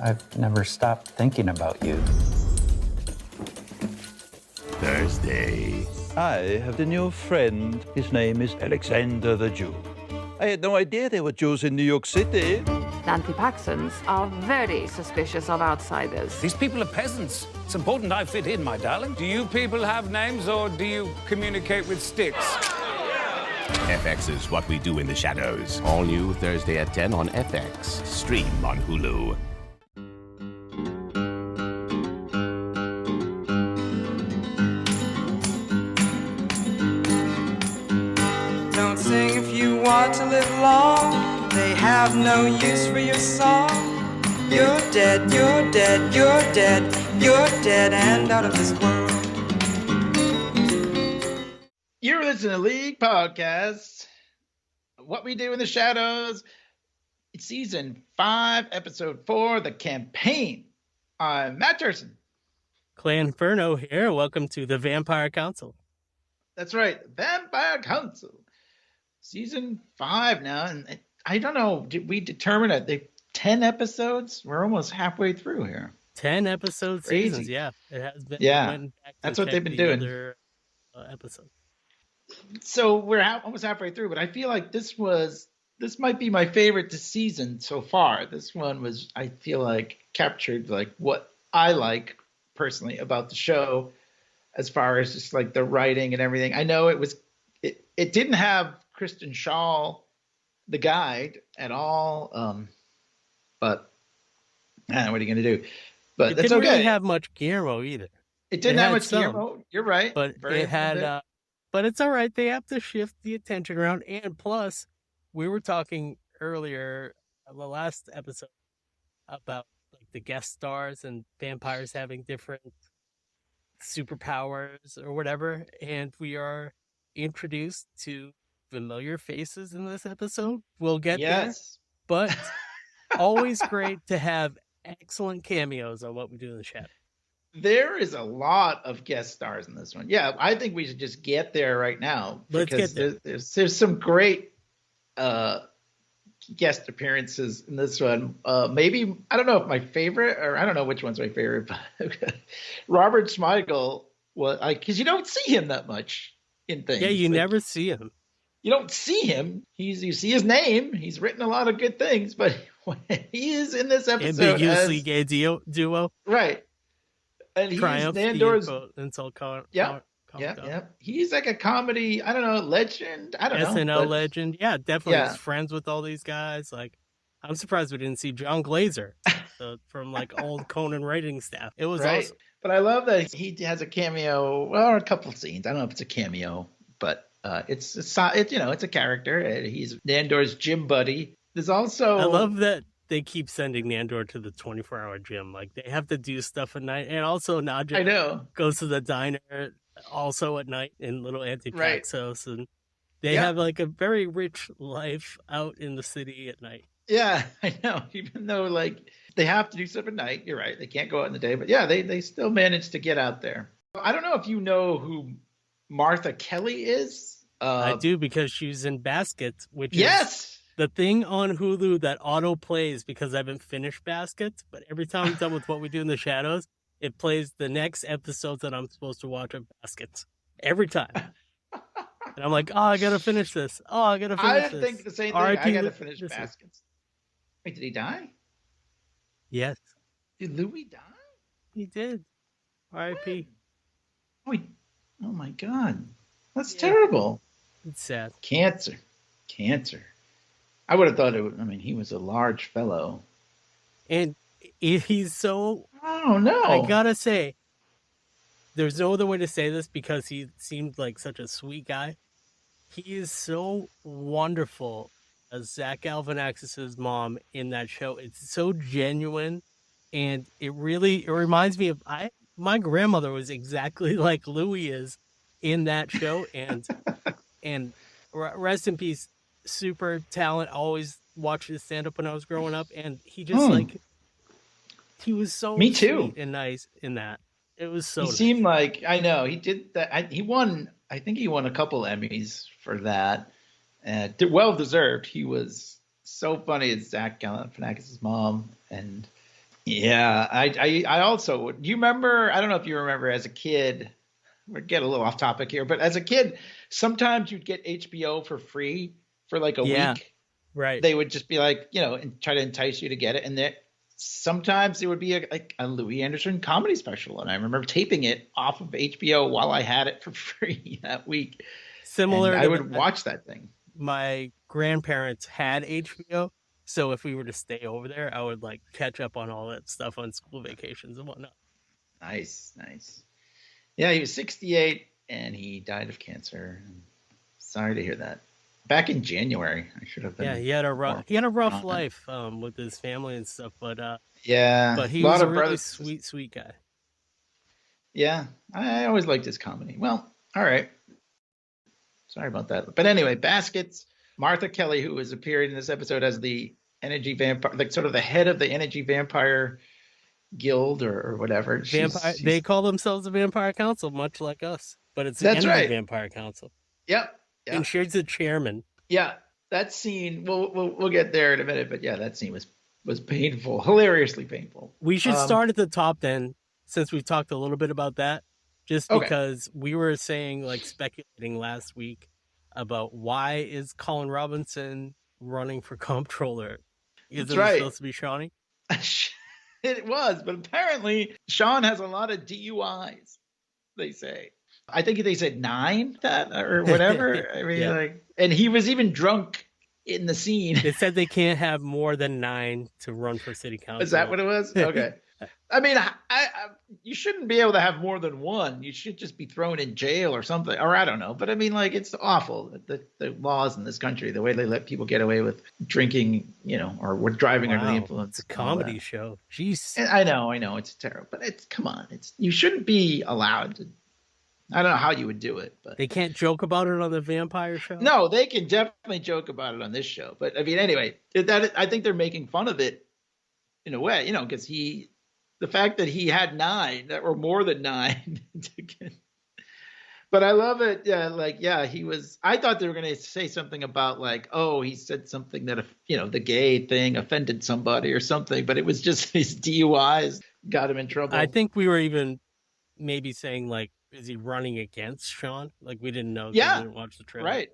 I've never stopped thinking about you. Thursday. I have a new friend. His name is Alexander the Jew. I had no idea there were Jews in New York City. Anti-Paxons are very suspicious of outsiders. These people are peasants. It's important I fit in, my darling. Do you people have names, or do you communicate with sticks? FX is what we do in the shadows. All new Thursday at 10 on FX. Stream on Hulu. Don't sing if you want to live long. They have no use for your song. You're dead, you're dead, you're dead, you're dead and out of this world. You're listening to League Podcast. What we do in the shadows. It's season 5, episode 4, the campaign. I'm Matt Dursin. Clay Inferno here. Welcome to the Vampire Council. That's right, Vampire Council. Season 5 now, and I don't know, did we determine it? 10 episodes? We're almost halfway through here. 10 episode Crazy. seasons, yeah. It has been. Yeah, that's what they've been doing. Other, episode. So we're almost halfway through, but I feel like this might be my favorite season so far. This one was, I feel like, captured like what I like personally about the show, as far as just like the writing and everything. I know it didn't have Kristen Schaal, the guide, at all, but I don't know, what are you going to do? But that's didn't okay. really have much Guillermo either. It didn't have much Guillermo. You're right. But it had, but it's all right. They have to shift the attention around. And plus, we were talking earlier, the last episode, about like the guest stars and vampires having different superpowers or whatever. And we are introduced to familiar faces in this episode. We'll get there. But always great to have excellent cameos on what we do in the shadow. There is a lot of guest stars in this one. Yeah, I think we should just get there right now. Let's get there. There's some great guest appearances in this one. Maybe, I don't know if my favorite, or I don't know which one's my favorite, but Robert Smigel, because you don't see him that much in things. Yeah, you never see him. You don't see him. You see his name. He's written a lot of good things, but when he is in this episode, ambiguously gay duo, right? And he's Triumph Nandor's until yeah. He's like a comedy, I don't know, legend. I don't know. SNL legend. Yeah, definitely. Yeah. He's friends with all these guys. Like, I'm surprised we didn't see John Glazer from like old Conan writing staff. It was awesome. But I love that he has a cameo, or a couple of scenes. I don't know if it's a cameo, but it's a character. He's Nandor's gym buddy. There's also, I love that they keep sending Nandor to the 24-hour gym. Like, they have to do stuff at night. And also Nadja goes to the diner also at night in little Auntie Pac's house. And they have like a very rich life out in the city at night. Yeah, I know. Even though like they have to do stuff at night. You're right. They can't go out in the day. But yeah, they still manage to get out there. I don't know if you know who Martha Kelly is. I do, because she's in Baskets, which is the thing on Hulu that auto plays because I haven't finished Baskets, but every time I'm done with what we do in the shadows, it plays the next episode that I'm supposed to watch of Baskets. Every time. And I'm like, I gotta finish this. I didn't think the same thing. I gotta finish Baskets. Wait, did he die? Yes. Did Louis die? He did. R.I.P. Oh my God. That's terrible. It's sad. Cancer. I would have thought he was a large fellow. And he's so... I don't know. I gotta say, there's no other way to say this because he seemed like such a sweet guy. He is so wonderful as Zach Galifianakis' mom in that show. It's so genuine, and it reminds me of... My grandmother was exactly like Louis is in that show, and rest in peace, super talent. Always watched his stand up when I was growing up, and he just he was so me too sweet and nice in that. It was so. He seemed like, I know he did that. He won. I think he won a couple Emmys for that, and well deserved. He was so funny as Zach Galifianakis' mom, and Yeah, I also. Do you remember? I don't know if you remember as a kid. We're getting a little off topic here, but as a kid, sometimes you'd get HBO for free for like a week. Right. They would just be like, and try to entice you to get it, and then sometimes it would be like a Louis Anderson comedy special, and I remember taping it off of HBO while I had it for free that week. Similar, and I would watch that thing. My grandparents had HBO, so if we were to stay over there, I would like catch up on all that stuff on school vacations and whatnot. Nice. Yeah, he was 68 and he died of cancer. Sorry to hear that. Back in January, I should have been. Yeah, he had a rough life with his family and stuff, but yeah, but he was a really sweet guy. Yeah, I always liked his comedy. Well, all right. Sorry about that. But anyway, Baskets, Martha Kelly, who has appeared in this episode as the energy vampire, like sort of the head of the energy vampire guild or whatever. They call themselves the Vampire Council, much like us, but it's the Energy Vampire Council. Yep. And she's the chairman. Yeah, that scene. We'll get there in a minute, but yeah, that scene was painful, hilariously painful. We should start at the top then, since we talked a little bit about that, just because we were saying, like, speculating last week about why is Colin Robinson running for comptroller? Is it supposed to be Shawnee? It was, but apparently Sean has a lot of DUIs, they say. I think they said 9 or whatever. I mean, and he was even drunk in the scene. They said they can't have more than 9 to run for city council. Is that what it was? Okay. I mean, you shouldn't be able to have more than 1. You should just be thrown in jail or something, or I don't know. But I mean, like, it's awful the laws in this country, the way they let people get away with drinking, or with driving under the influence. It's a comedy show. Jeez. And I know, it's terrible, but come on, you shouldn't be allowed to. I don't know how you would do it, but they can't joke about it on the vampire show. No, they can definitely joke about it on this show. But I mean, anyway, I think they're making fun of it in a way, because the fact that he had 9 that were more than 9. But I love it. Yeah, he was. I thought they were going to say something about like, oh, he said something that the gay thing offended somebody or something, but it was just his DUIs got him in trouble. I think we were even maybe saying like, is he running against Sean? Like, we didn't know. Yeah. We didn't watch the trailer. Right.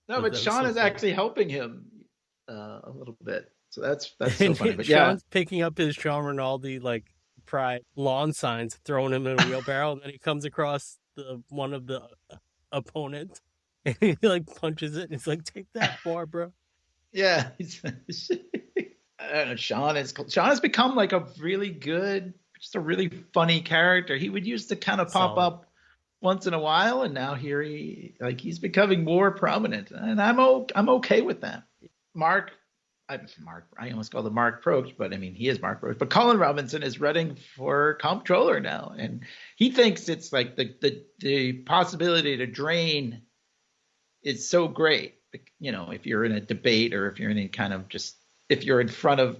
No, but Sean is actually helping him a little bit. So that's so funny. But Sean's picking up his Sean Rinaldi like pride lawn signs, throwing him in a wheelbarrow, and then he comes across one of the opponent, and he like punches it, and it's like, take that, Barbara. Yeah. I don't know. Sean has become like a really good, just a really funny character. He would used to kind of pop up once in a while, and now here he's becoming more prominent, and I'm okay with that. I almost called him Mark Proksch, but I mean he is Mark Proksch. But Colin Robinson is running for comptroller now, and he thinks it's like the possibility to drain is so great. If you're in a debate or if you're in any kind of if you're in front of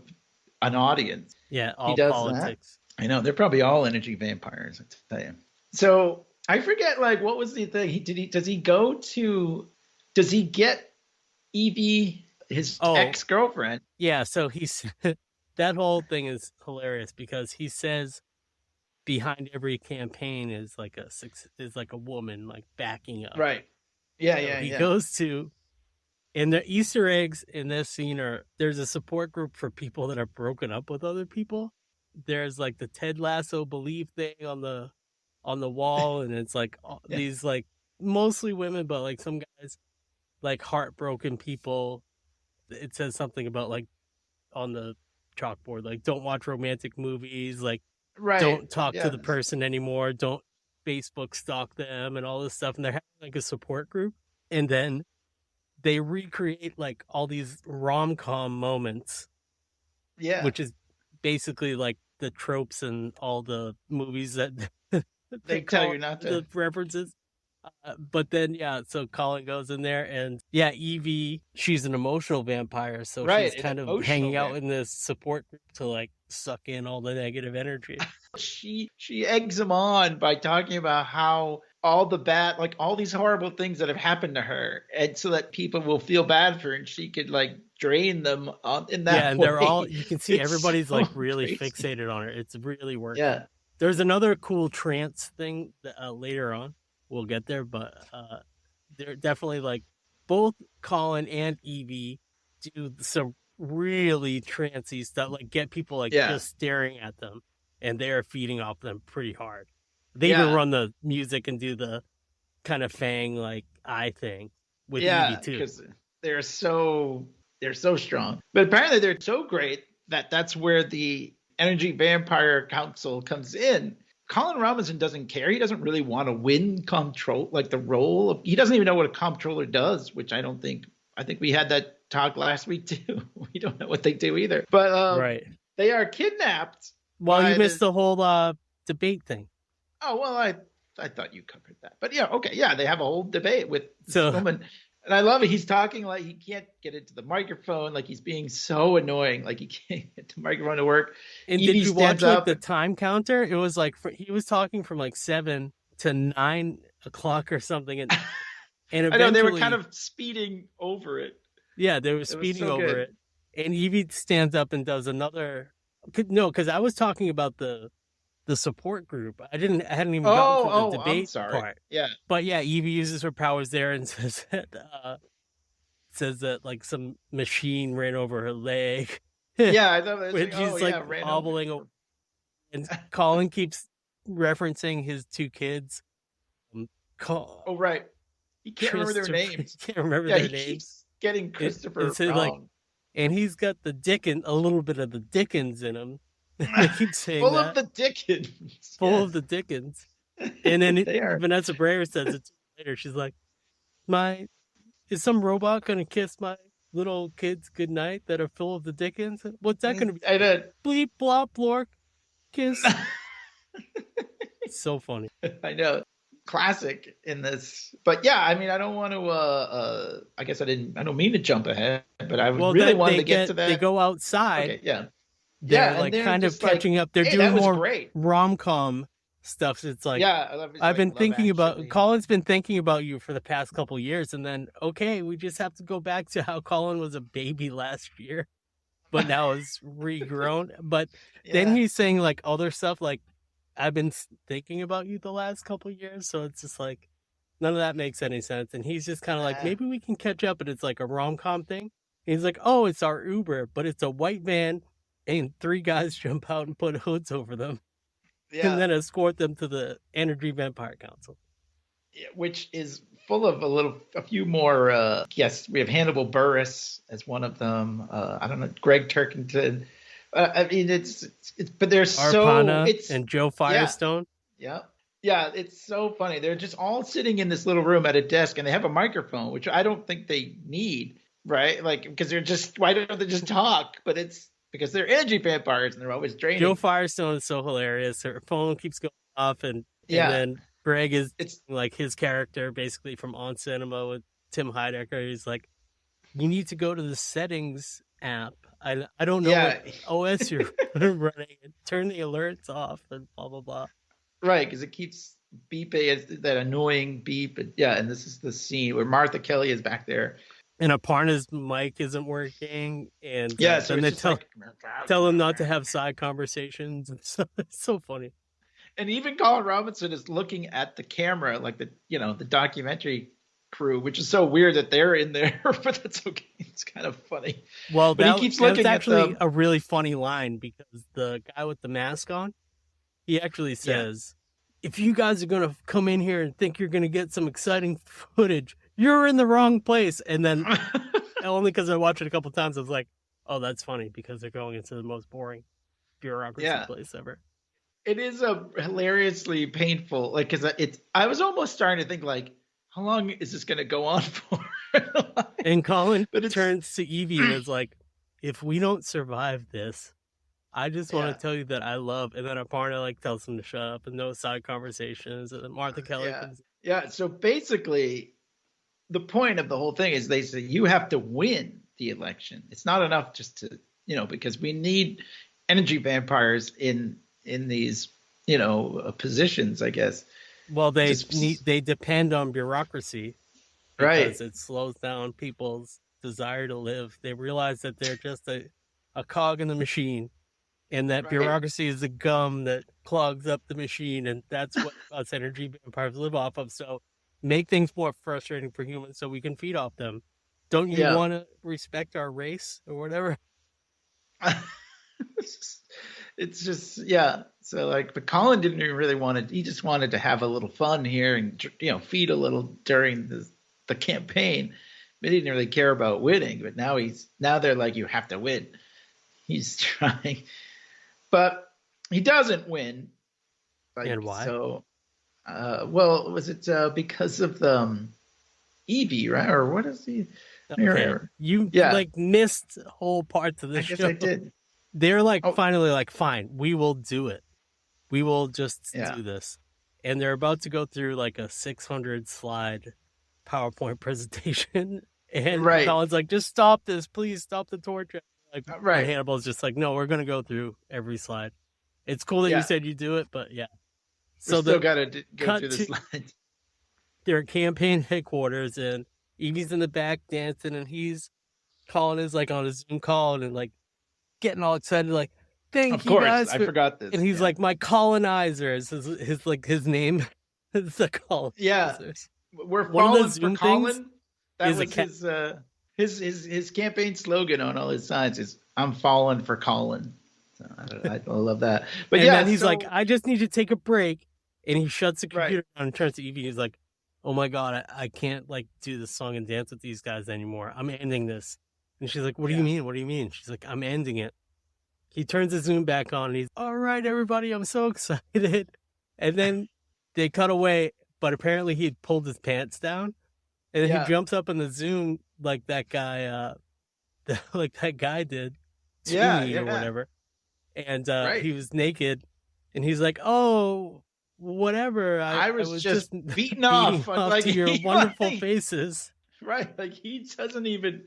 an audience. Yeah, all politics. I know they're probably all energy vampires, I tell you. So I forget, like, what was the thing? Does he get Evie, his ex-girlfriend? Yeah. So that whole thing is hilarious because he says behind every campaign is like a woman like backing up. Right. Yeah. He goes to, and the Easter eggs in this scene there's a support group for people that are broken up with other people. There's like the Ted Lasso believe thing on the wall, and it's like these like mostly women, but like some guys like heartbroken people. It says something about like on the chalkboard, like don't watch romantic movies, like don't talk to the person anymore, don't Facebook stalk them, and all this stuff. And they're having like a support group, and then they recreate like all these rom-com moments. Yeah, which is basically like the tropes and all the movies that they tell you not to. The references. But then, yeah, so Colin goes in there, and yeah, Evie, she's an emotional vampire, so Right, she's an kind of emotional hanging out vampire. in this support group to like suck in all the negative energy. She eggs him on by talking about how all the bad, like all these horrible things that have happened to her, and so that people will feel bad for her, and she could like drain them in that Yeah, and way. they're all, you can see It's everybody's so like really crazy. fixated on her. It's really working. Yeah. There's another cool trance thing that, later on. We'll get there, but they're definitely like both Colin and Evie do some really trancy stuff, like get people like just staring at them, and they're feeding off them pretty hard. They even run the music and do the kind of fang like eye thing with Evie too. Because they're so strong. But apparently they're so great that that's where the Energy Vampire Council comes in. Colin Robinson doesn't care. He doesn't really want to win control, like the role. He doesn't even know what a comptroller does, which I think we had that talk last week too. We don't know what they do either. But right. They are kidnapped. Well, you missed the whole debate thing. Oh, well, I thought you covered that. But yeah, okay. Yeah, they have a whole debate with this woman. And I love it. He's talking like he can't get into the microphone. Like he's being so annoying. Like he can't get the microphone to work. And Evie did you watch stands like the time counter? It was like he was talking from like 7 to 9 o'clock or something. And I know they were kind of speeding over it. Yeah, they were speeding over it. And Evie stands up and does another. No, because I was talking about the support group. I hadn't even gotten to the debate part. Yeah. But yeah, Evie uses her powers there and says that like some machine ran over her leg. Yeah, I thought it was when she's like hobbling. And Colin keeps referencing his 2 kids. Oh right, he can't remember their names. He can't remember their names. Keeps getting Christopher wrong. Like, and he's got a little bit of the Dickens in him. I keep saying full that. of the Dickens. Full of the Dickens. And then Vanessa Breyer says it later. She's like, is some robot going to kiss my little kids goodnight that are full of the Dickens? What's that going to be? I did. Bleep, blop, blork, kiss. It's so funny. I know. Classic in this. But yeah, I mean, I don't want to, I guess I don't mean to jump ahead, but I really wanted to get to that. They go outside. Okay, yeah. They're like kind of catching up. They're doing more rom-com stuff. So it's like, I've been thinking about, Colin's been thinking about you for the past couple years. And then, okay, we just have to go back to how Colin was a baby last year, but now is regrown. But then he's saying like other stuff like, I've been thinking about you the last couple years. So it's just like, none of that makes any sense. And he's just kind of like, maybe we can catch up. And it's like a rom-com thing. And he's like, oh, it's our Uber, but it's a white van. And 3 guys jump out and put hoods over them. Yeah. And then escort them to the Energy Vampire Council. Yeah, which is full of a few more guests. We have Hannibal Buress as one of them. I don't know, Greg Turkington. I mean, it's but they're Arpana and Joe Firestone. Yeah. It's so funny. They're just all sitting in this little room at a desk, and they have a microphone, which I don't think they need, right? Like, because why don't they just talk? But it's because they're energy vampires and they're always draining. Joe Firestone is so hilarious. Her phone keeps going off, and then Greg is like his character basically from On Cinema with Tim Heidecker. He's like, you need to go to the settings app. I don't know what OS you're running. Turn the alerts off and blah, blah, blah. Right, because it keeps beeping. It's that annoying beep. And this is the scene where Martha Kelly is back there. And Aparna's mic isn't working. And so then they tell him not to have side conversations. And so it's so funny. And even Colin Robinson is looking at the camera, like the documentary crew, which is so weird that they're in there, but that's okay. It's kind of funny. Well, but he keeps looking that's actually a really funny line, because the guy with the mask on, he actually says, if you guys are going to come in here and think you're going to get some exciting footage, you're in the wrong place. And then only because I watched it a couple times, I was like, oh, that's funny, because they're going into the most boring bureaucracy place ever. It is a hilariously painful, like, because I was almost starting to think, like, how long is this going to go on for? And Colin turns to Evie and is like, if we don't survive this, I just want to tell you that I love. And then Aparna like tells him to shut up and no side conversations. And then Martha Kelly comes. Yeah. So basically, the point of the whole thing is they say you have to win the election. It's not enough just to, because we need energy vampires in these, positions, I guess. Well, they depend on bureaucracy because Right. it slows down people's desire to live. They realize that they're just a cog in the machine, and that bureaucracy is the gum that clogs up the machine, and that's what us energy vampires live off of. So make things more frustrating for humans so we can feed off them. Don't you want to respect our race or whatever? It's just, so but Colin didn't even really want to, he just wanted to have a little fun here and feed a little during the campaign, but he didn't really care about winning. But now they're like, you have to win. He's trying, but he doesn't win. And why? So was it because of the Evie, right? Or what is he? Okay. You missed whole parts of the show. I guess I did. They're finally fine, we will do it. We will just do this. And they're about to go through a 600 slide PowerPoint presentation. And Colin's like, just stop this, please stop the torture. And Hannibal's just like, no, we're going to go through every slide. It's cool that you said you do it, but yeah. So we still got to go through the slides. Their campaign headquarters, and Evie's in the back dancing, and Colin is on a Zoom call and getting all excited, thank you guys. I forgot this. And he's like, my colonizers, his name is the colonizers. Yeah. We're falling for Colin. That was his campaign slogan on all his signs is I'm falling for Colin. So I love that. But then he's like, I just need to take a break. And he shuts the computer down and turns to Evie. He's like, oh my God, I can't do the song and dance with these guys anymore. I'm ending this. And she's like, what do you mean? What do you mean? She's like, I'm ending it. He turns the Zoom back on and he's, all right, everybody, I'm so excited. And then they cut away, but apparently he had pulled his pants down. And then he jumps up in the Zoom like that guy, that guy did to me or whatever. And he was naked. And he's like, oh, whatever. I was just beating off to your wonderful faces. Right. He doesn't even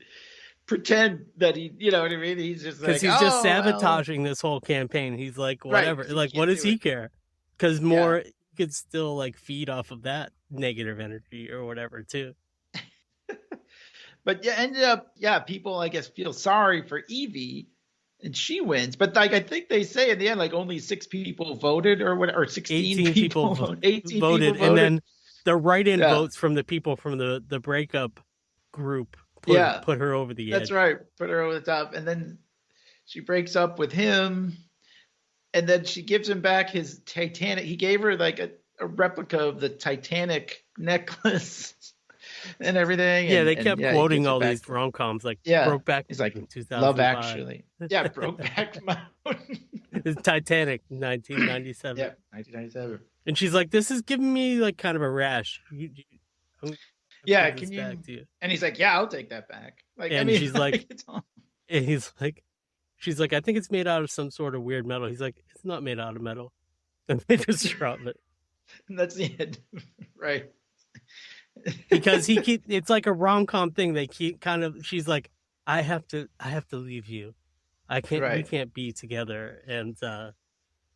pretend that he, you know what I mean? He's just because he's just sabotaging this whole campaign. He's like, whatever. What does he care? Because he could still feed off of that negative energy or whatever too. But ended up, people I guess feel sorry for Evie, and she wins. But I think they say in the end, only 6 people voted, or 16 people voted. 18 voted, people voted, and then the write-in votes from the people from the breakup group put her over the edge. That's right, put her over the top, and then she breaks up with him, and then she gives him back his Titanic. He gave her a replica of the Titanic necklace. And everything. Yeah, they kept quoting all these rom-coms, Brokeback. He's like, 2005. Love Actually. Yeah, Brokeback Mountain. It's Titanic, 1997. Yeah, 1997. And she's like, this is giving me kind of a rash. Can you? And he's like, yeah, I'll take that back. She's like, and he's like, she's like, I think it's made out of some sort of weird metal. He's like, it's not made out of metal. And they just drop it. And that's the end. Right. Because it's like a rom-com thing. They keep she's like, I have to leave you. We can't be together. And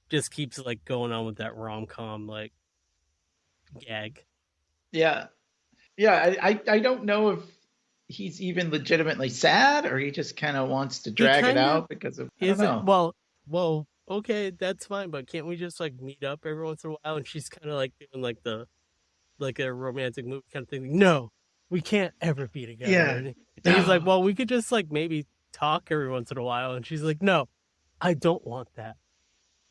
just keeps going on with that rom-com gag. Yeah. Yeah. I don't know if he's even legitimately sad or he just kind of wants to drag it out because of, well, okay, that's fine. But can't we just meet up every once in a while? And she's kind of doing a romantic movie kind of thing. No, we can't ever be together. Yeah. And he's like, well, we could just maybe talk every once in a while. And she's like, no, I don't want that.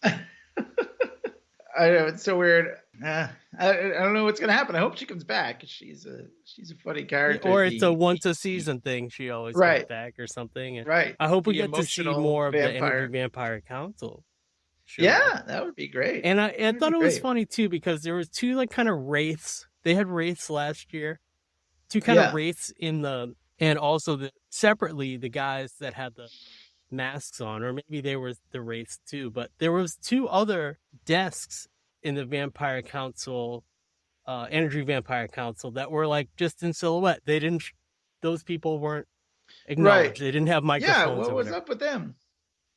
I know, it's so weird. I don't know what's gonna happen. I hope she comes back. She's a funny character. Or it's a once a season thing. She always comes back or something. And I hope we get to see more of the Energy Vampire Council. Sure. Yeah, that would be great. And I thought it was funny too because there was 2 kind of wraiths. They had wraiths last year. 2 kind of wraiths and also separately the guys that had the masks on, or maybe they were the wraiths too. But there was 2 other desks in the Vampire Council Energy Vampire Council that were like just in silhouette. They didn't. Those people weren't acknowledged. Right. They didn't have microphones. Yeah, what or was whatever. up with them?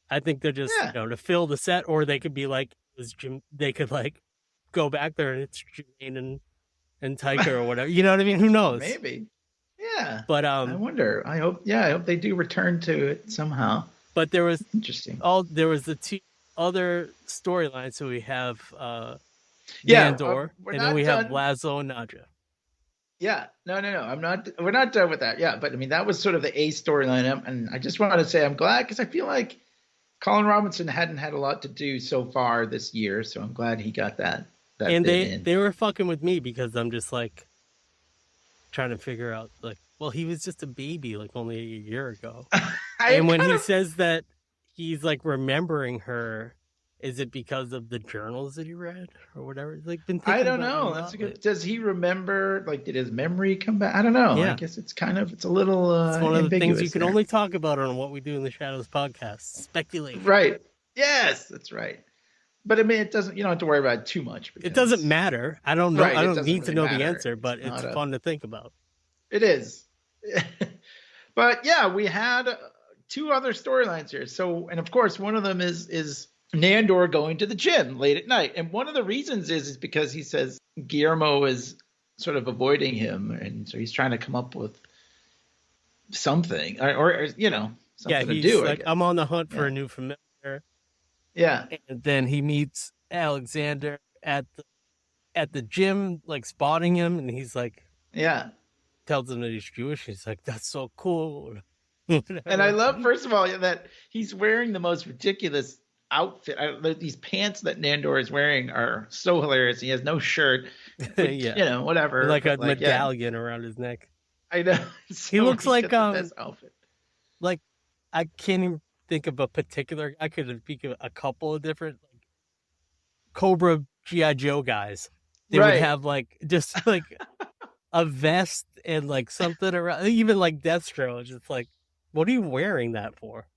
I think they're just to fill the set, or they could be like they could like go back there and it's Jemaine and Taika or whatever. You know what I mean? Who knows? Maybe. Yeah. But I wonder. I hope they do return to it somehow. But there was interesting. There was the two other storylines. So we have Nandor, and then we have Lazo and Nadja. Yeah, no. We're not done with that. Yeah, but I mean that was sort of the A storyline, and I just wanted to say I'm glad because I feel like Colin Robinson hadn't had a lot to do so far this year, so I'm glad he got that. And they were fucking with me because I'm just like trying to figure out like, well, he was just a baby like only a year ago, and when he says that he's like remembering her. Is it because of the journals that he read or whatever? Like, I don't know. That's a good. Does he remember? Like, did his memory come back? I don't know. Yeah. I guess it's a little. It's one of the things you can only talk about on What We Do in the Shadows podcast. Speculation. Right. Yes, that's right. But I mean, it doesn't. You don't have to worry about it too much. It doesn't matter. I don't know. Right, I don't need to know the answer, but it's fun to think about. It is. But yeah, we had two other storylines here. So, and of course, one of them is Nandor going to the gym late at night. And one of the reasons is because he says Guillermo is sort of avoiding him. And so he's trying to come up with something or something to do. Like, I'm on the hunt for a new familiar. Yeah. And then he meets Alexander at the gym, like spotting him. And he's like, tells him that he's Jewish. He's like, that's so cool. And I love, first of all, that he's wearing the most ridiculous outfit. These pants that Nandor is wearing are so hilarious. He has no shirt, which, whatever, like a medallion around his neck. I know. So he looks like the best outfit. Like I can't even think of a particular. I could think of a couple of different like Cobra G.I. Joe guys. They would have like just like a vest and like something around, even like Deathstroke. It's just like, what are you wearing that for?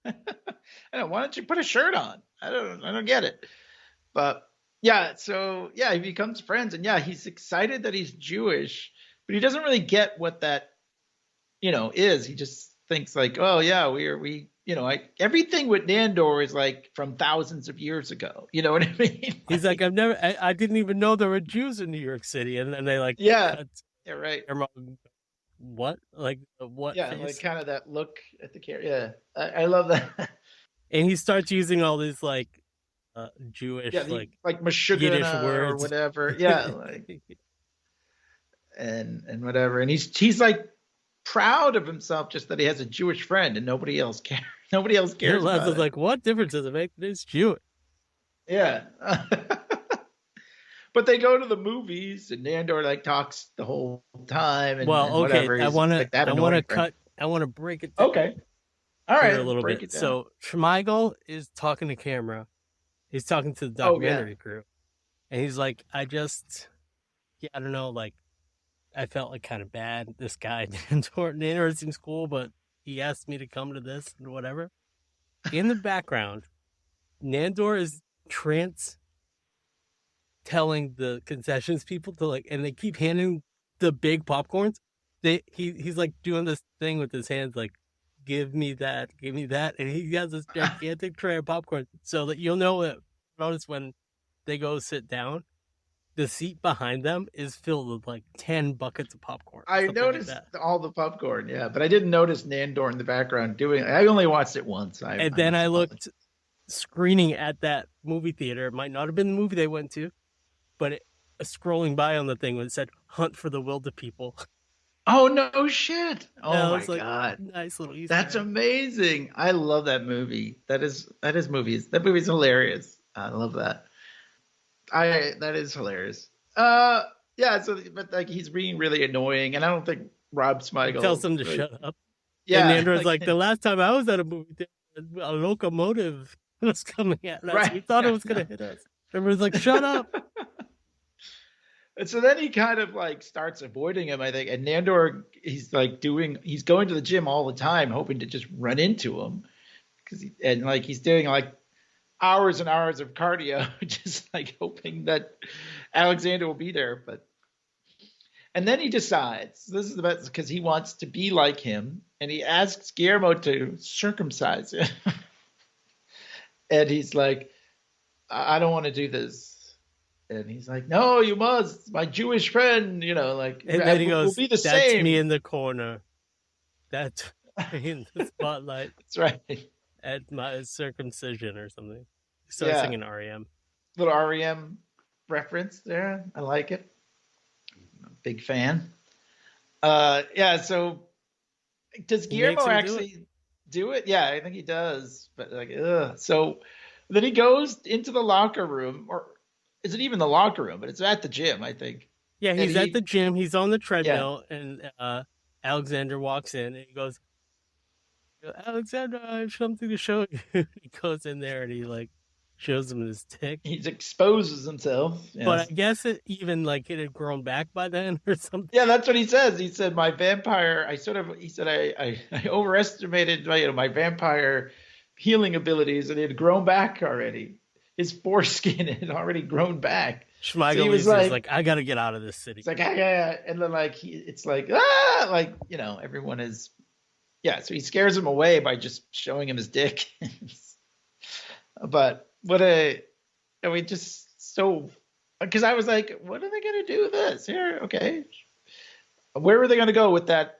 I know, why don't you put a shirt on? I don't get it. But yeah, so yeah, he becomes friends, and yeah, he's excited that he's Jewish, but he doesn't really get what that is. He just thinks like, oh yeah, we everything with Nandor is like from thousands of years ago. You know what I mean? He's like, I didn't even know there were Jews in New York City, and then they like right. What? Like what? Yeah, face? like kind of that look at the camera. Yeah, I love that. And he starts using all these like Jewish like Meshuggah or whatever. Yeah, like and whatever. And he's like proud of himself just that he has a Jewish friend and nobody else cares. Nobody else cares. About it. Like, what difference does it make that it's Jewish? Yeah. But they go to the movies, and Nandor like talks the whole time. And, whatever. I want to break it down. Okay. All right. A little bit. So Schmeigel is talking to camera. He's talking to the documentary crew, and he's like, I don't know, like, I felt like kind of bad. This guy Nandor seems cool, but he asked me to come to this and whatever. In the background, Nandor is telling the concessions people to like, and they keep handing the big popcorns. He's like doing this thing with his hands, like, give me that, and he has this gigantic tray of popcorn, so that notice when they go sit down, the seat behind them is filled with like 10 buckets of popcorn. I noticed all the popcorn, yeah, but I didn't notice Nandor in the background doing it. I only watched it once. I looked screening at that movie theater. It might not have been the movie they went to, but scrolling by on the thing when it said "Hunt for the Wilder People." Oh no shit! Oh my god! Nice little Easter That's egg. Amazing. I love that movie. That movie's hilarious. I love that. That is hilarious. Yeah. So, but like he's being really annoying, and I don't think Rob Smigel tells him to shut up. Yeah. And Nandor's like, the last time I was at a movie theater, a locomotive was coming at us. Right. We thought it was going to hit us. Everyone's like, shut up. And so then he kind of like starts avoiding him, I think. And Nandor, he's going to the gym all the time, hoping to just run into him. He's doing like hours and hours of cardio, just like hoping that Alexander will be there, but. And then he decides, this is the best, because he wants to be like him, and he asks Guillermo to circumcise him. And he's like, I don't want to do this. And he's like, no, you must, my Jewish friend, and then he goes, we'll be the that's same. me in the corner. That's in the spotlight. That's right. At my circumcision or something. He starts singing REM. Little REM reference there. I like it. Big fan. So does Guillermo actually do it? Yeah, I think he does. But so then he goes into the locker room, or is it even the locker room? But it's at the gym, I think. Yeah, he's at the gym. He's on the treadmill, and Alexander walks in, and he goes, Alexander, I have something to show you. He goes in there, and he shows him his dick. He exposes himself. Yes. But I guess it had grown back by then or something. Yeah, that's what he says. He said, my vampire, I overestimated my vampire healing abilities, and it had grown back already. His foreskin had already grown back. Schmeigel was like, I got to get out of this city. It's like, and then everyone is, so he scares him away by just showing him his dick. But because I was like, what are they going to do with this here? Okay. Where were they going to go with that,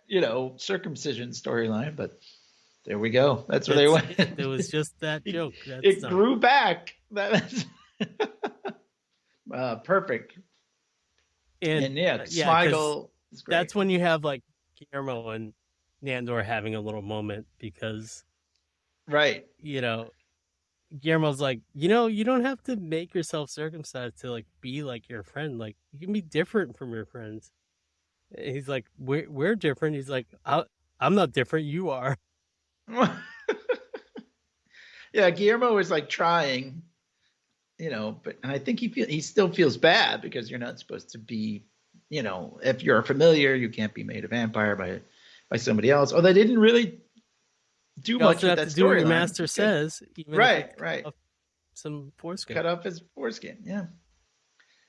circumcision storyline? But there we go. That's where they went. It was just that joke. It grew back. That's perfect. And Schmeigel is great. That's when you have Guillermo and Nandor having a little moment because, right. Guillermo's like, you don't have to make yourself circumcised to be like your friend. You can be different from your friends. And he's like, we're different. He's like, I'm not different. You are. Yeah, Guillermo is trying, but I think he still feels bad because you're not supposed to be, if you're a familiar, you can't be made a vampire by somebody else. Oh, they didn't really do much with that story. Your master says, even right. Some foreskin. Cut off his foreskin, yeah.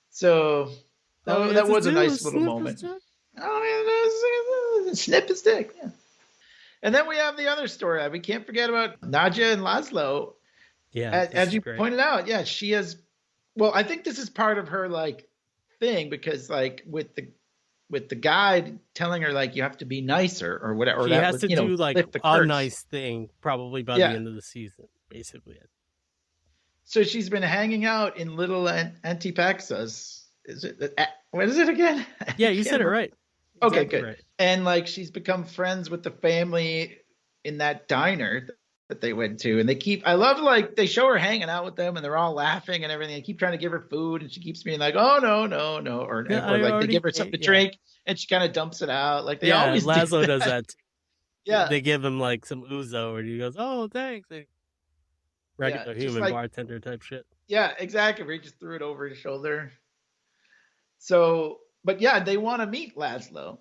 So that was a nice little moment. Snip his dick, yeah. And then we have the other story. We can't forget about Nadja and Laszlo. Yeah, as you pointed out, she has. Well, I think this is part of her thing because with the guy telling her you have to be nicer or whatever. She has to do a nice thing probably by the end of the season, basically. So she's been hanging out in little Antipaxas. Is it? What is it again? Yeah, you said it right. Okay, exactly good. Right. And she's become friends with the family in that diner that they went to, and I love they show her hanging out with them, and they're all laughing and everything. They keep trying to give her food, and she keeps being like, "Oh no," or they give her something to drink, and she kind of dumps it out. They always Laszlo does that. Too. Yeah, they give him some ouzo, and he goes, "Oh, thanks." Regular human bartender type shit. Yeah, exactly. He just threw it over his shoulder. So, but they want to meet Laszlo,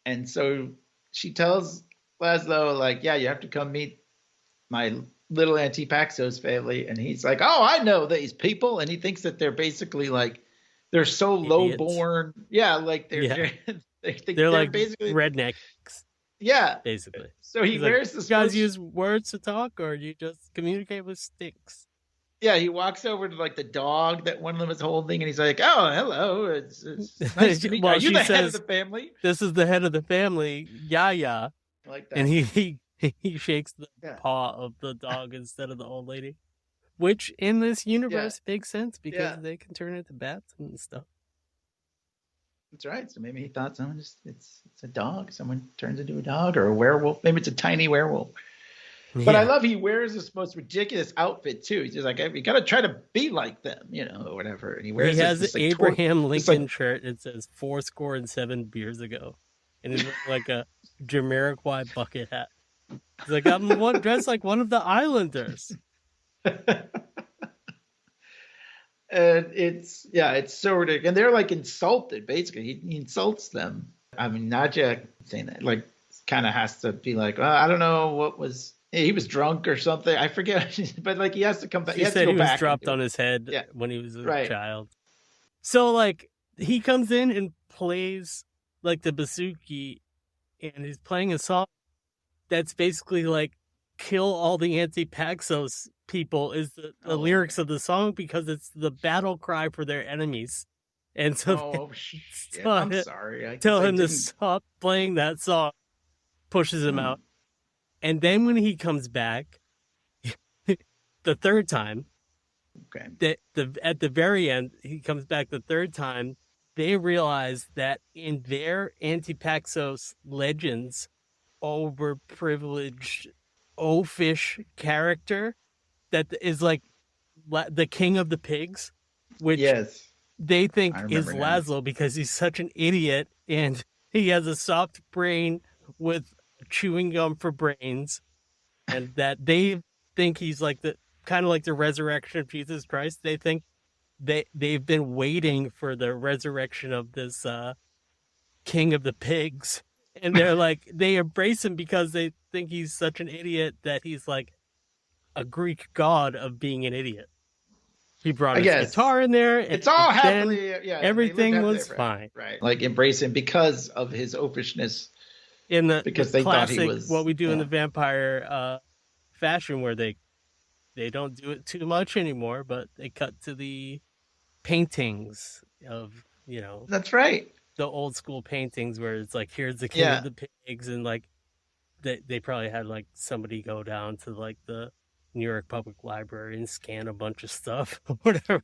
and so she tells Laszlo you have to come meet my little Antipaxos family, and he's like, oh, I know these people, and he thinks that they're basically they're so low born, they're they're basically rednecks, basically. So he wears this. You guys use words to talk, or you just communicate with sticks? Yeah, he walks over to the dog that one of them is holding, and he's like, "Oh, hello, it's nice to meet you. Are you the head of the family?" This is the head of the family, Yaya. Like that. And he shakes the paw of the dog instead of the old lady, which in this universe makes sense because they can turn into bats and stuff. That's right. So maybe he thought it's a dog. Someone turns into a dog or a werewolf. Maybe it's a tiny werewolf. But I love he wears this most ridiculous outfit too. He's just you got to try to be like them, or whatever. And he wears. He has an Abraham Lincoln shirt. It says 407 beers ago, and it's a Jamiroquai bucket hat. He's I'm dressed like one of the Islanders. And it's so ridiculous. And they're insulted. Basically, he insults them. I mean, Nadja saying that kind of has to be I don't know what was. He was drunk or something. I forget. But he has to come back. He said he was dropped on his head when he was a child. So like he comes in and plays like the bouzouki, and he's playing a song that's basically like kill all the anti-Paxos people is the lyrics of the song, because it's the battle cry for their enemies. And so shit. I'm sorry. I tell guess I him to didn't- stop playing that song, pushes him out. And then when he comes back the third time, Okay. at the very end, he comes back the third time, they realize that in their anti-Paxos legends, overprivileged oafish character that is like the king of the pigs, which Yes. they think I is remember now. Laszlo because he's such an idiot and he has a soft brain with chewing gum for brains, and that they think he's like the kind of like the resurrection of Jesus Christ. They think they've been waiting for the resurrection of this king of the pigs, and they're like they embrace him because they think he's such an idiot that he's like a Greek god of being an idiot. He brought his guess. guitar in there. It's all then happily, yeah. they lived everything happily was ever fine. after, right? Like embrace him because of his oafishness. In the Because the they thought he classic, was- what we do in yeah. the vampire fashion, where they don't do it too much anymore, but they cut to the paintings of That's right. the old school paintings where it's like here's the king Yeah. of the pigs, and like they probably had like somebody go down to like the New York Public Library and scan a bunch of stuff or whatever,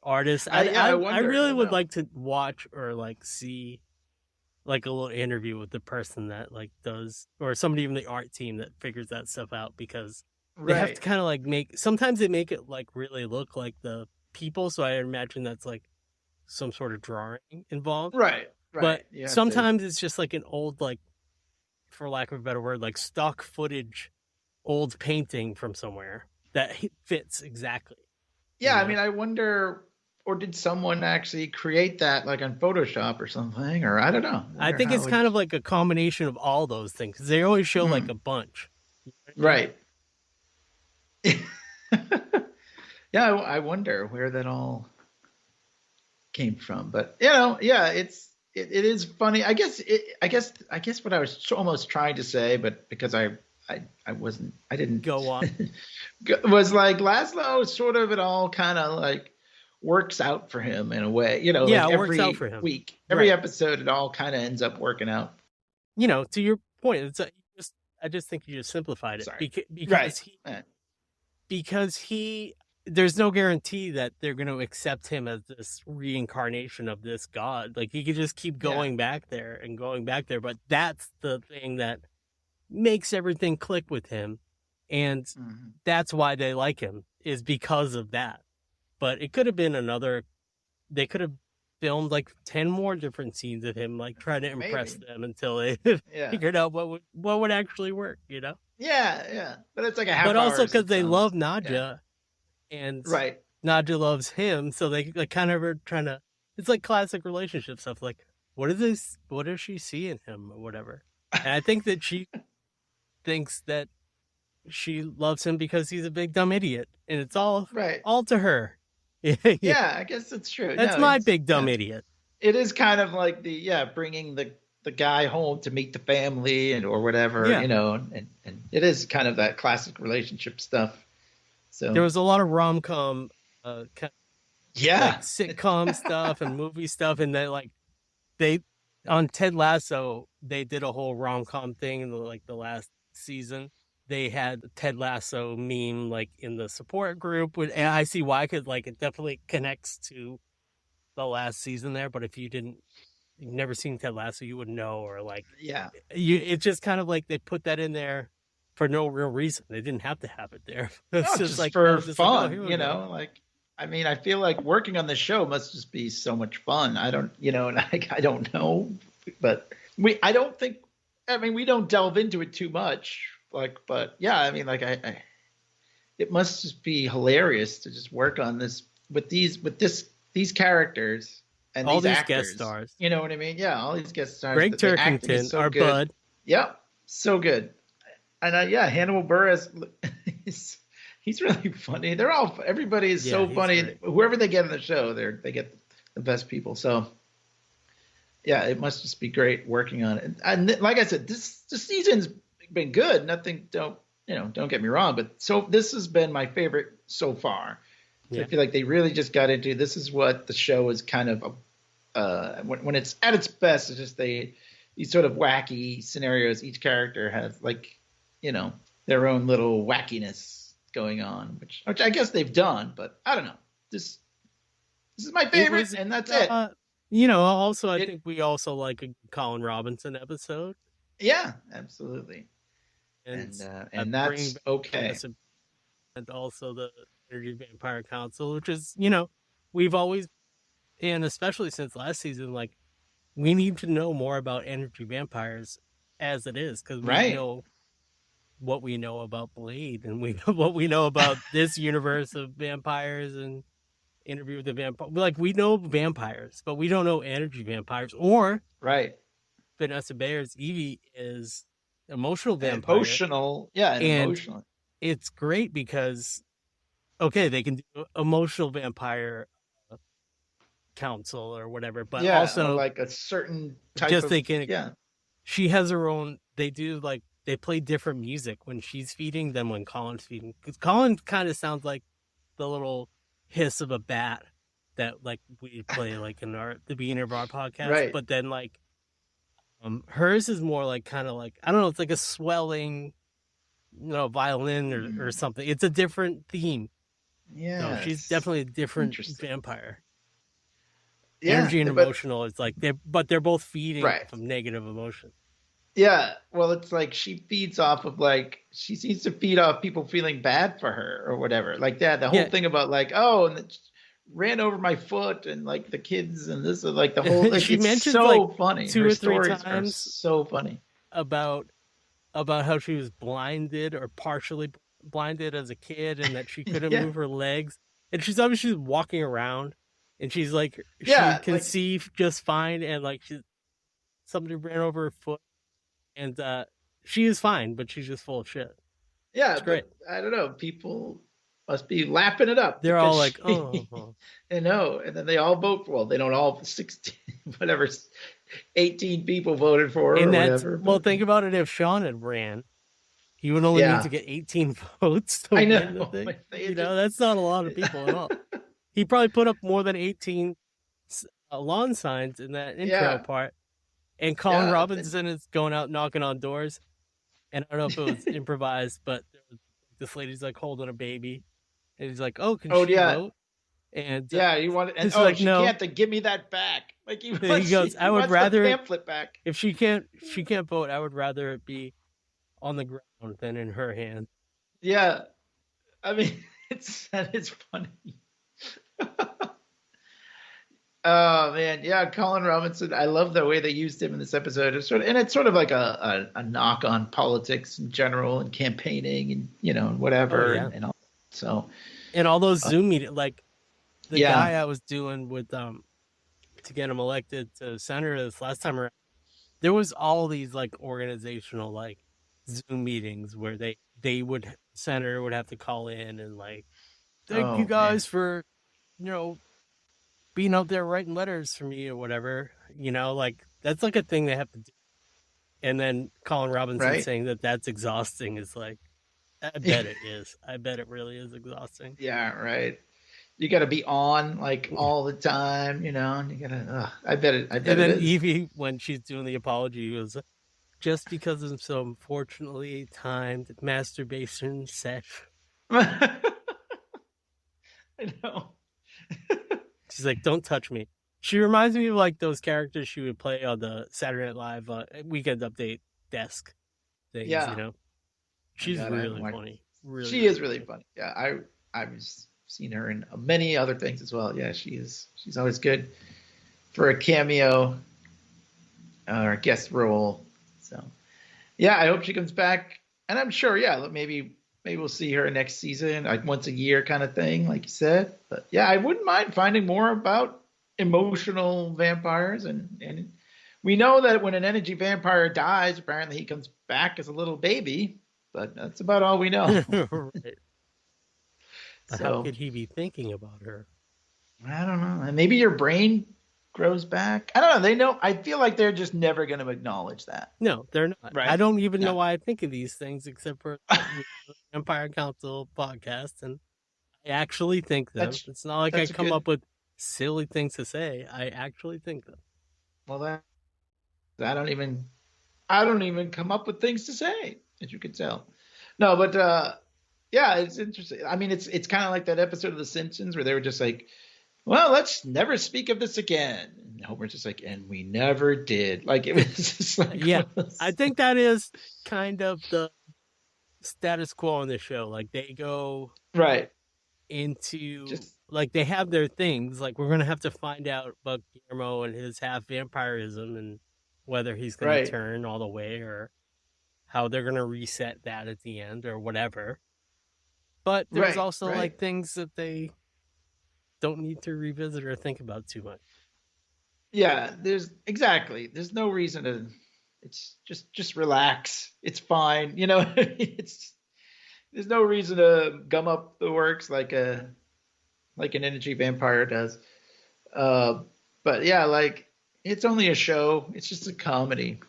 artists. I wonder, really I would know. like to watch or like see like a little interview with the person that like does, or somebody from the art team that figures that stuff out, because they have to kind of like sometimes they make it like really look like the people. So I imagine that's like some sort of drawing involved. Right. But You have to- sometimes it's just like an old, like, for lack of a better word, like stock footage, old painting from somewhere that fits exactly. Yeah, I mean, I wonder, or did someone actually create that like on Photoshop or something, or I don't know. I think it's kind of like a combination of all those things, because they always show like a bunch. right. Yeah, I wonder where that all came from, but yeah, it is funny. I guess what I was almost trying to say, but because I didn't Go on. was like Laszlo sort of it all kind of like works out for him in a way, Yeah, like it every works out for him. week, every Right. episode, it all kind of ends up working out. To your point, I just think you just simplified it. Sorry. Because there's no guarantee that they're going to accept him as this reincarnation of this god. Like he could just keep going back there and going back there, but that's the thing that makes everything click with him, and that's why they like him, is because of that. But it could have been they could have filmed like 10 more different scenes of him like trying to impress them until they Yeah. figured out what would actually work, Yeah, but it's like a half. but also hour because they sitcom. love Nadja, and Right. Nadja loves him, so they like kind of are trying to. It's like classic relationship stuff. Like, what does she see in him or whatever? And I think that she thinks that she loves him because he's a big dumb idiot, and it's all to her. Yeah, I guess it's true. That's No, my it's- big dumb idiot. It is kind of like bringing the guy home to meet the family or whatever, Yeah. and it is kind of that classic relationship stuff. So There was a lot of rom-com, kind of, like sitcom stuff and movie stuff, and they on Ted Lasso they did a whole rom-com thing in the last season. They had Ted Lasso meme like in the support group, and I see why, because like it definitely connects to the last season there. But if you've never seen Ted Lasso, you would know, or like it's just kind of like they put that in there for no real reason. They didn't have to have it there. It's just like for just fun, like, oh, here we go. like. I mean, I feel like working on this show must just be so much fun. I don't, I don't know, but we don't delve into it too much. But yeah, I mean, it must just be hilarious to just work on this with these characters and all these actors. guest stars. You know what I mean? Yeah, all these guest stars. Greg The acting is Turkington, so our good. bud. Yep, so good. And Hannibal Buress, He's really funny. Everybody is so he's funny. great. Whoever they get on the show, they get the best people. So yeah, it must just be great working on it. And like I said, this season's been good. Don't get me wrong, but this has been my favorite so far. So I feel like they really just got into, this is what the show is kind of, when it's at its best, it's just these sort of wacky scenarios. Each character has their own little wackiness going on, which I guess they've done, but I don't know. This is my favorite, and that's it. Also, I think we also like a Colin Robinson episode. Yeah, absolutely. And that's okay. And also the Energy Vampire Council, which is, we've always, and especially since last season, like, we need to know more about energy vampires as it is, because we know what we know about Blade, and we know what we know about this universe of vampires and Interview with the Vampire. Like, we know vampires, but we don't know energy vampires. Or Vanessa Bayer's Evie is emotional vampire. Emotional. It's great because, they can do emotional vampire council or whatever, but also like a certain type she has her own, they play different music when she's feeding than when Colin's feeding. Because Colin kind of sounds like the little hiss of a bat that like we play like in the beginning of our podcast, but then like hers is more like kind of like, I don't know, it's like a swelling violin or something. It's a different theme. She's definitely a different vampire. Energy and emotional, it's like they're both feeding from negative emotion. Well, it's like she feeds off of she seems to feed off people feeling bad for her or whatever, like that. The whole thing about and ran over my foot and like the kids and this is like the whole. Like, she mentioned so funny. 2 her or 3 stories times. Are so funny about how she was blinded or partially blinded as a kid and that she couldn't move her legs, and she's obviously walking around. And she's like, she can see just fine, and like somebody ran over her foot, and she is fine, but she's just full of shit. Yeah, it's great. I don't know. People must be lapping it up. They're all like, oh. I know. And then they all vote for, well, they don't all, 16, whatever, 18 people voted for her or whatever. Well, think about it. If Sean had ran, he would only need to get 18 votes to win the thing. That's not a lot of people at all. He probably put up more than 18 lawn signs in that intro part. And Colin Robinson is going out knocking on doors. And I don't know if it was improvised, but this lady's like holding a baby. And he's like, oh, can she vote? And you want it? And like, she can't to give me that back. Like he goes, I would rather the pamphlet back. If she can't vote, I would rather it be on the ground than in her hand. Yeah. I mean, it's funny. Oh man, Colin Robinson. I love the way they used him in this episode. It's sort of like a knock on politics in general and campaigning and whatever and all. So and all those Zoom meetings, like the guy I was doing with to get him elected to senator this last time around. There was all these like organizational like Zoom meetings where senator would have to call in and like, thank you guys for being out there writing letters for me or whatever, like that's like a thing they have to do. And then Colin Robinson saying that that's exhausting is like, I bet it is. I bet it really is exhausting. Yeah, right. You got to be on like all the time, and you got to, I bet it. And then Evie, when she's doing the apology, goes, just because of some unfortunately timed masturbation sesh. I know. She's like, don't touch me. She reminds me of like those characters she would play on the Saturday Night Live Weekend Update desk things, She's really funny. She is really funny. Yeah, I've seen her in many other things as well. Yeah, she's always good for a cameo or a guest role. So, I hope she comes back. And I'm sure, maybe we'll see her next season, like once a year kind of thing, like you said. But I wouldn't mind finding more about emotional vampires. And we know that when an energy vampire dies, apparently he comes back as a little baby. But that's about all we know. Right. But So how could he be thinking about her? I don't know. And maybe your brain grows back. I don't know. They know. I feel like they're just never going to acknowledge that. No, they're not. Right. I don't even Yeah. know why I think of these things except for the Vampire Council podcast, and I actually think them. It's not like I come up with silly things to say. I actually think them. Well, I don't even come up with things to say, as you can tell. No, but yeah, it's interesting. I mean, it's kind of like that episode of The Simpsons where they were just like, well, let's never speak of this again. And Homer's just like, and we never did. Like, it was just like, yeah, I think that is kind of the status quo on the show. Like, they go right into, like, they have their things. Like, we're going to have to find out about Guillermo and his half vampirism and whether he's going to turn all the way or how they're going to reset that at the end or whatever. But there's also, like, things that they don't need to revisit or think about too much. Yeah, there's no reason to. It's just relax. It's fine. You know, there's no reason to gum up the works like an energy vampire does. But yeah, like, it's only a show. It's just a comedy.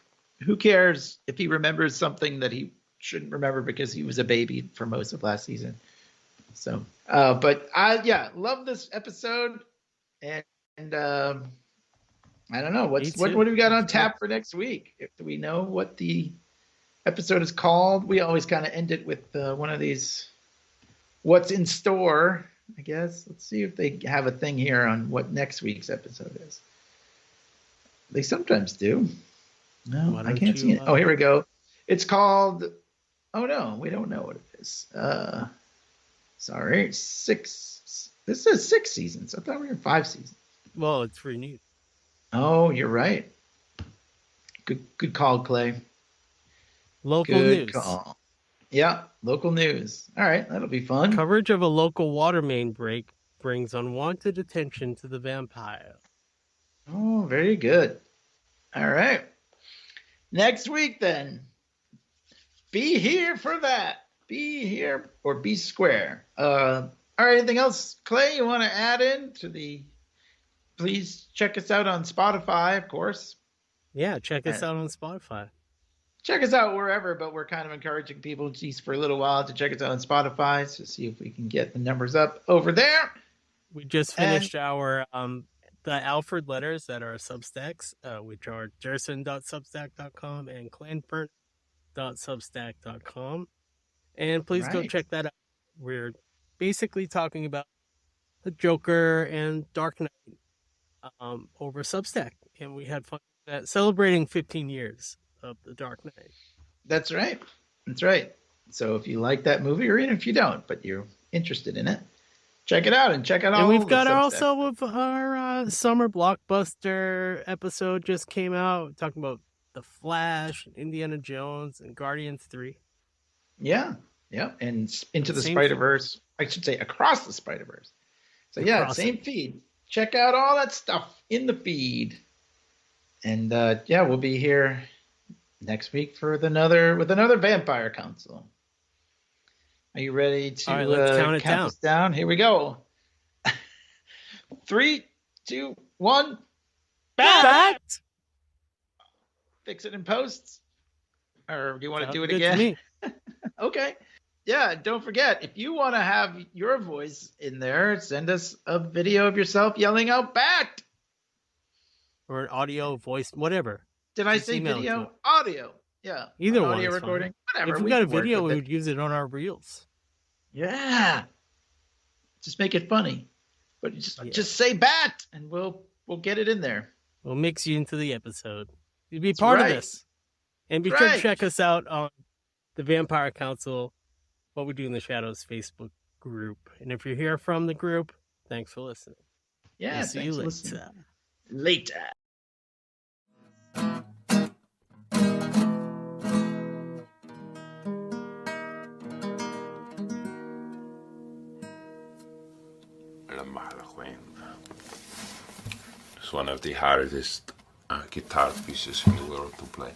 Who cares if he remembers something that he shouldn't remember because he was a baby for most of last season. So, but I love this episode, and I don't know what do we got on tap for next week? Do we know what the episode is called? We always kind of end it with one of these, what's in store, I guess. Let's see if they have a thing here on what next week's episode is. They sometimes do. No, I can't see it. Oh, here we go. It's called. Oh no, we don't know what it is. Sorry, 6. This says 6 seasons. I thought we were 5 seasons. Well, it's renewed. Oh, you're right. Good call, Clay. Local news. Good call. Yeah, local news. All right, that'll be fun. Coverage of a local water main break brings unwanted attention to the vampire. Oh, very good. All right. Next week, then. Be here for that. Be here or be square. All right, anything else, Clay, you want to add in to the... Please check us out on Spotify, of course. Yeah, check us out on Spotify. Check us out wherever, but we're kind of encouraging people, at least for a little while, to check us out on Spotify to see if we can get the numbers up over there. We just finished our the Alfred letters that are Substacks, which are dursin.substack.com and clanburn.substack.com. And please go check that out. We're basically talking about the Joker and Dark Knight over Substack. And we had fun with that, celebrating 15 years of the Dark Knight. That's right. That's right. So if you like that movie, or even if you don't, but you're interested in it, check it out and check out all. And we've got also with our summer blockbuster episode just came out talking about The Flash, Indiana Jones, and Guardians 3. Yeah. And Into the Spider-Verse. I should say Across the Spider-Verse. So yeah, same feed. Check out all that stuff in the feed. And we'll be here next week with another Vampire Council. Are you ready to let's count us down? Here we go. 3, 2, 1. Bat! Fix it in post. Or do you want to do it again? To me. Okay. Yeah, don't forget, if you want to have your voice in there, send us a video of yourself yelling out "Bat!" Or an audio, voice, whatever. Did I say video? Audio. Yeah. Either one. Audio recording. Fine. Whatever. If we got a video, we would use it on our reels. Yeah. Just make it funny. But just say "Bat!" and we'll get it in there. We'll mix you into the episode. You'll be part of this. And be sure to check us out on the Vampire Council, What We Do in the Shadows Facebook group. And if you're here from the group, thanks for listening. Yeah, we'll see you later. Later. It's one of the hardest guitar pieces in the world to play.